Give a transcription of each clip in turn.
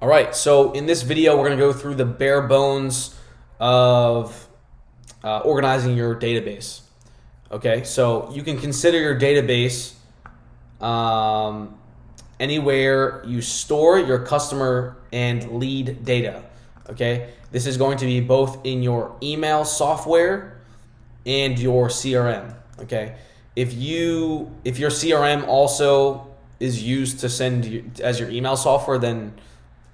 All right, so in this video, we're going to go through the bare bones of organizing your database. Okay, so you can consider your database anywhere you store your customer and lead data. Okay, this is going to be both in your email software and your CRM. Okay, if your CRM also is used to send you as your email software, then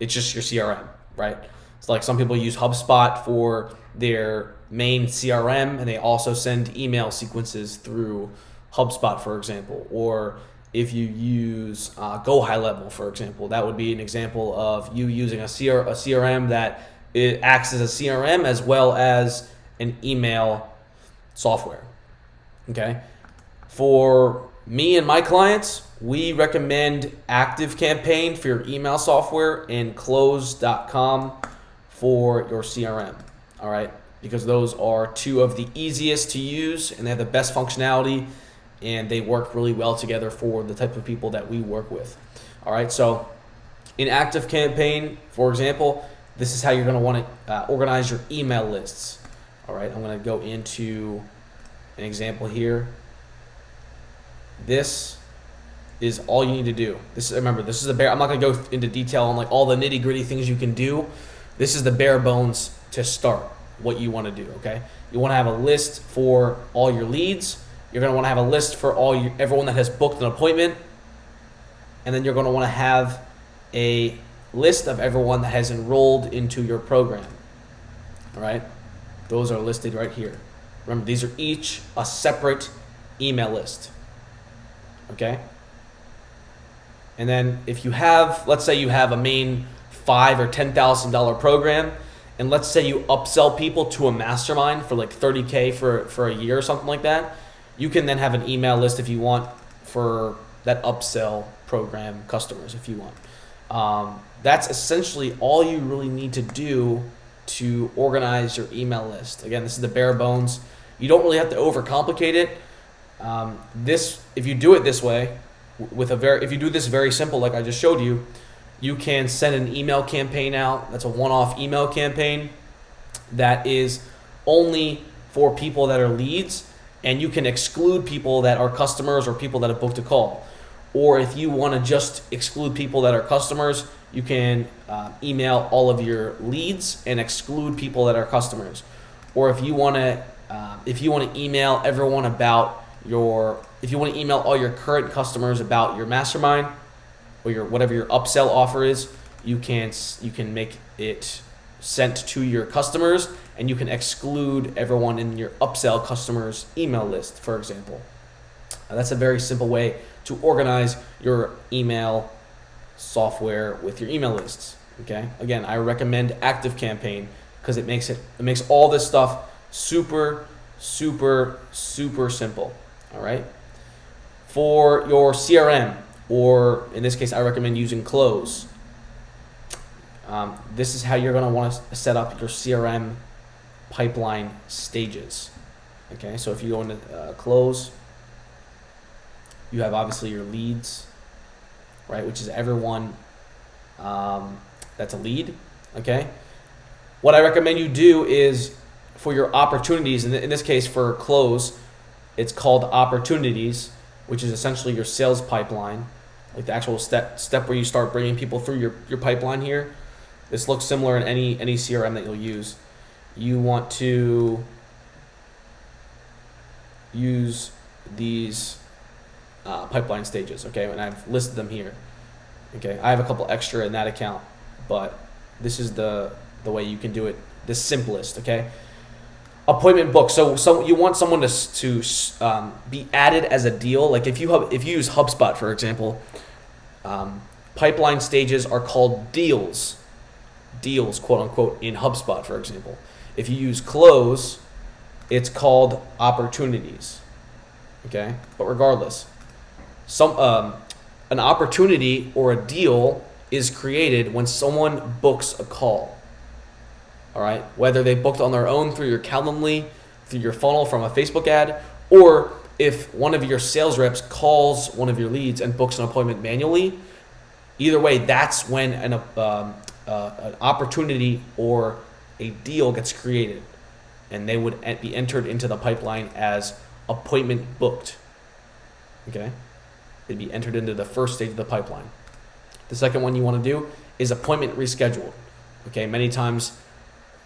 it's just your CRM, right? It's like some people use HubSpot for their main CRM, and they also send email sequences through HubSpot, for example. Or if you use GoHighLevel, for example, that would be an example of you using a CRM that it acts as a CRM as well as an email software. Okay, for me and my clients, we recommend ActiveCampaign for your email software and Close.com for your CRM. All right, because those are two of the easiest to use and they have the best functionality and they work really well together for the type of people that we work with. All right, so in ActiveCampaign, for example, this is how you're going to want to organize your email lists. All right, I'm going to go into an example here. This is all you need to do. Remember, this is the bare. I'm not going to go into detail on like all the nitty gritty things you can do. This is the bare bones to start what you want to do. Okay, you want to have a list for all your leads. You're going to want to have a list for everyone that has booked an appointment, and then you're going to want to have a list of everyone that has enrolled into your program. All right, those are listed right here. Remember, these are each a separate email list. Okay. And then if you have, let's say you have a main $5,000 or $10,000 program, and let's say you upsell people to a mastermind for like $30K for a year or something like that, you can then have an email list if you want for that upsell program customers if you want. That's essentially all you really need to do to organize your email list. Again, this is the bare bones. You don't really have to overcomplicate it. If you do it this way, if you do this very simple, like I just showed you, you can send an email campaign out. That's a one-off email campaign that is only for people that are leads, and you can exclude people that are customers or people that have booked a call. Or if you want to just exclude people that are customers, you can email all of your leads and exclude people that are customers. Or if you want to email everyone about if you want to email all your current customers about your mastermind or whatever your upsell offer is, you can make it sent to your customers, and you can exclude everyone in your upsell customers email list, for example. That's a very simple way to organize your email software with your email lists. Okay. Again, I recommend ActiveCampaign because it makes all this stuff super simple. All right. For your CRM, or in this case, I recommend using Close. This is how you're going to want to set up your CRM pipeline stages. Okay, so if you go into Close, you have obviously your leads, right, which is everyone that's a lead. Okay, what I recommend you do is for your opportunities, in this case for Close, it's called opportunities, which is essentially your sales pipeline, like the actual step where you start bringing people through your pipeline here. This looks similar in any CRM that you'll use. You want to use these pipeline stages, okay? And I've listed them here. Okay, I have a couple extra in that account, but this is the way you can do it, the simplest, okay? Appointment book. So you want someone to be added as a deal. Like if you use HubSpot, for example, pipeline stages are called deals, quote unquote, in HubSpot, for example. If you use Close, it's called opportunities. Okay, but regardless, an opportunity or a deal is created when someone books a call. All right, whether they booked on their own through your Calendly, through your funnel from a Facebook ad, or if one of your sales reps calls one of your leads and books an appointment manually, either way, that's when an opportunity or a deal gets created, and they would be entered into the pipeline as appointment booked. Okay, they'd be entered into the first stage of the pipeline. The second one you want to do is appointment rescheduled. Okay, many times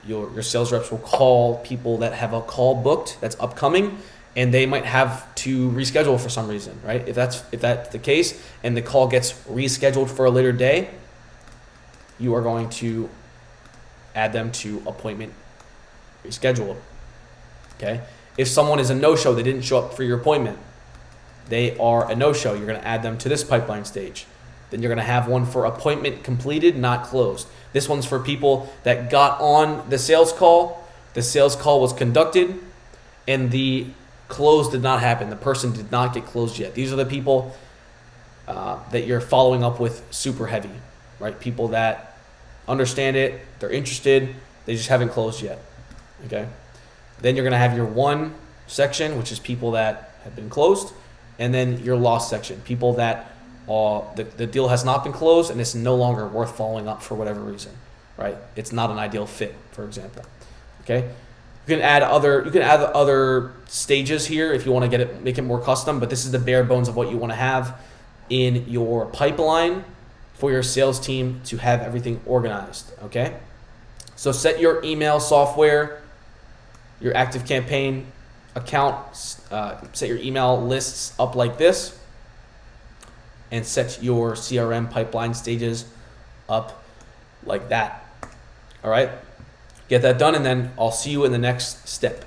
your sales reps will call people that have a call booked that's upcoming, and they might have to reschedule for some reason, right? If that's the case and the call gets rescheduled for a later day, you are going to add them to appointment rescheduled. Okay? If someone is a no-show, they didn't show up for your appointment, they are a no-show, you're going to add them to this pipeline stage. Then you're going to have one for appointment completed, not closed. This one's for people that got on the sales call was conducted, and the close did not happen. The person did not get closed yet. These are the people that you're following up with super heavy, right? People that understand it, they're interested, they just haven't closed yet. Okay? Then you're going to have your one section, which is people that have been closed, and then your lost section, people that the deal has not been closed and it's no longer worth following up for whatever reason, right? It's not an ideal fit, for example. Okay? You can add other stages here if you want to make it more custom, but this is the bare bones of what you want to have in your pipeline for your sales team to have everything organized. Okay? So set your email software, your ActiveCampaign account, set your email lists up like this, and set your CRM pipeline stages up like that. All right? Get that done, and then I'll see you in the next step.